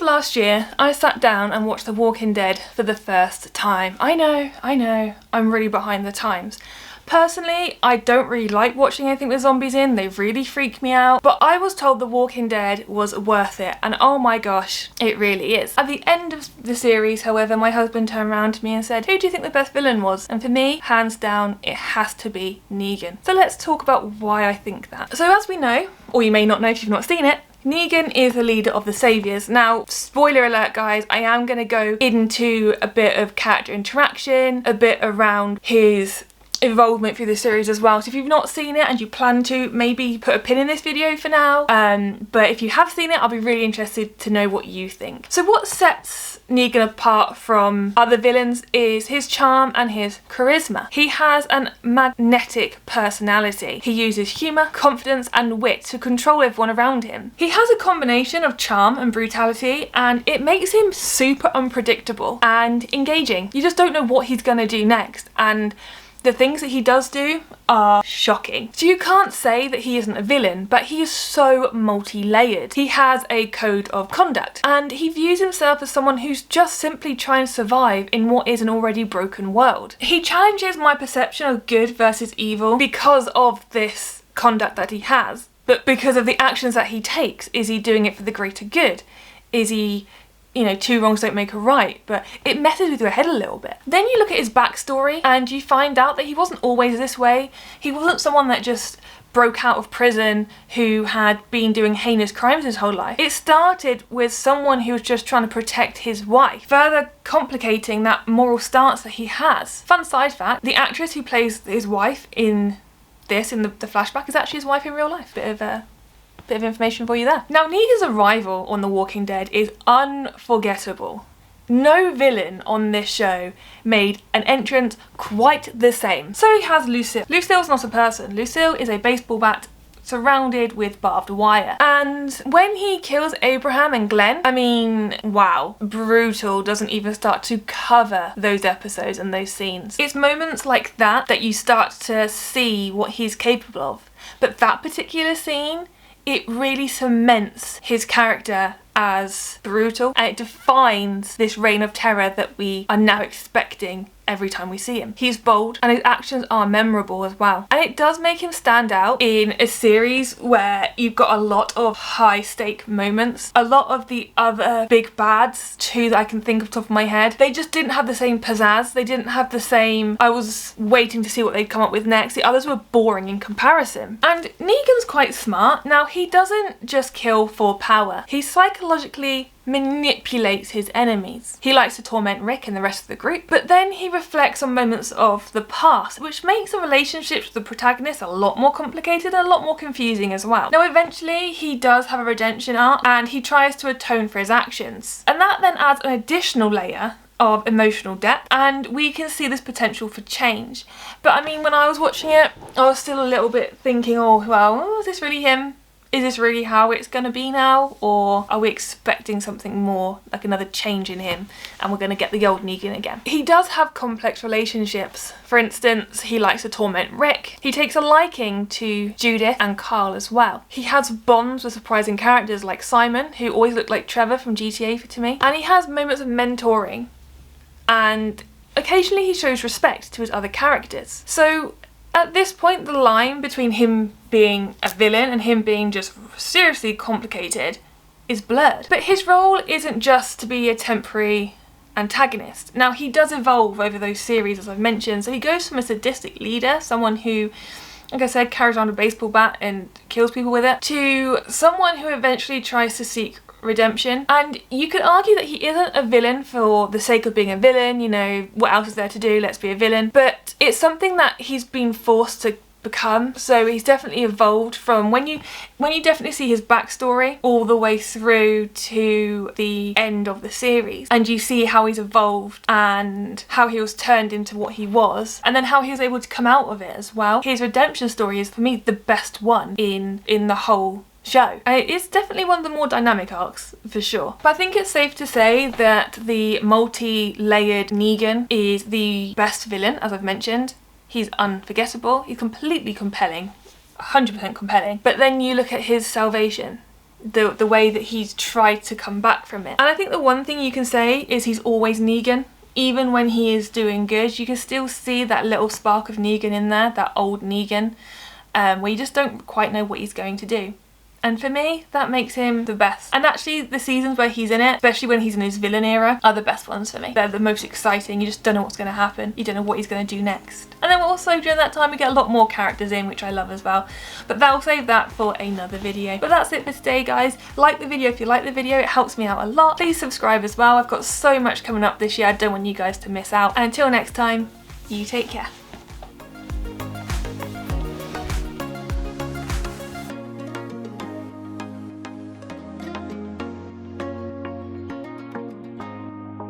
of last year, I sat down and watched The Walking Dead for the first time. I know, I'm really behind the times. Personally, I don't really like watching anything with zombies in, they really freak me out, but I was told The Walking Dead was worth it, and oh my gosh, it really is. At the end of the series, however, my husband turned around to me and said, who do you think the best villain was? And for me, hands down, it has to be Negan. So let's talk about why I think that. So as we know, or you may not know if you've not seen it, Negan is the leader of the Saviours. Now, spoiler alert guys, I am going to go into a bit of character interaction, a bit around his involvement through the series as well. So if you've not seen it and you plan to, maybe put a pin in this video for now. But if you have seen it, I'll be really interested to know what you think. So what sets Negan apart from other villains is his charm and his charisma. He has a magnetic personality. He uses humour, confidence and wit to control everyone around him. He has a combination of charm and brutality, and it makes him super unpredictable and engaging. You just don't know what he's gonna do next, and the things that he does do are shocking. So you can't say that he isn't a villain, but he is so multi-layered. He has a code of conduct, and he views himself as someone who's just simply trying to survive in what is an already broken world. He challenges my perception of good versus evil because of this conduct that he has, but because of the actions that he takes. Is he doing it for the greater good? Is he, you know, two wrongs don't make a right, but it messes with your head a little bit. Then you look at his backstory and you find out that he wasn't always this way. He wasn't someone that just broke out of prison who had been doing heinous crimes his whole life. It started with someone who was just trying to protect his wife, further complicating that moral stance that he has. Fun side fact, the actress who plays his wife in the flashback is actually his wife in real life. Bit of information for you there. Now, Negan's arrival on The Walking Dead is unforgettable. No villain on this show made an entrance quite the same. So he has Lucille. Lucille's not a person. Lucille is a baseball bat surrounded with barbed wire. And when he kills Abraham and Glenn, I mean, wow, brutal doesn't even start to cover those episodes and those scenes. It's moments like that that you start to see what he's capable of. But that particular scene, it really cements his character as brutal, and it defines this reign of terror that we are now expecting every time we see him. He's bold and his actions are memorable as well. And it does make him stand out in a series where you've got a lot of high stake moments. A lot of the other big bads, two that I can think of top of my head, they just didn't have the same pizzazz. They didn't have the same, I was waiting to see what they'd come up with next. The others were boring in comparison. And Negan's quite smart. Now, he doesn't just kill for power. He psychologically manipulates his enemies. He likes to torment Rick and the rest of the group, but then he reflects on moments of the past, which makes the relationships with the protagonist a lot more complicated and a lot more confusing as well. Now, eventually he does have a redemption arc and he tries to atone for his actions, and that then adds an additional layer of emotional depth, and we can see this potential for change. But I mean, when I was watching it, I was still a little bit thinking, oh well, is this really him? Is this really how it's going to be now? Or are we expecting something more, like another change in him, and we're going to get the old Negan again? He does have complex relationships. For instance, he likes to torment Rick. He takes a liking to Judith and Carl as well. He has bonds with surprising characters like Simon, who always looked like Trevor from GTA to me. And he has moments of mentoring. And occasionally he shows respect to his other characters. So at this point, the line between him being a villain and him being just seriously complicated is blurred. But his role isn't just to be a temporary antagonist. Now, he does evolve over those series, as I've mentioned. So he goes from a sadistic leader, someone who, like I said, carries around a baseball bat and kills people with it, to someone who eventually tries to seek redemption. And you could argue that he isn't a villain for the sake of being a villain, you know, what else is there to do, let's be a villain, but it's something that he's been forced to become. So he's definitely evolved from when you definitely see his backstory all the way through to the end of the series, and you see how he's evolved and how he was turned into what he was, and then how he was able to come out of it as well. His redemption story is, for me, the best one in the whole show. And it is definitely one of the more dynamic arcs, for sure. But I think it's safe to say that the multi-layered Negan is the best villain, as I've mentioned. He's unforgettable, he's completely compelling, 100% compelling. But then you look at his salvation, the way that he's tried to come back from it. And I think the one thing you can say is he's always Negan. Even when he is doing good, you can still see that little spark of Negan in there, that old Negan, where you just don't quite know what he's going to do. And for me, that makes him the best. And actually, the seasons where he's in it, especially when he's in his villain era, are the best ones for me. They're the most exciting. You just don't know what's going to happen. You don't know what he's going to do next. And then also during that time, we get a lot more characters in, which I love as well. But I'll save that for another video. But that's it for today, guys. Like the video if you like the video. It helps me out a lot. Please subscribe as well. I've got so much coming up this year. I don't want you guys to miss out. And until next time, you take care.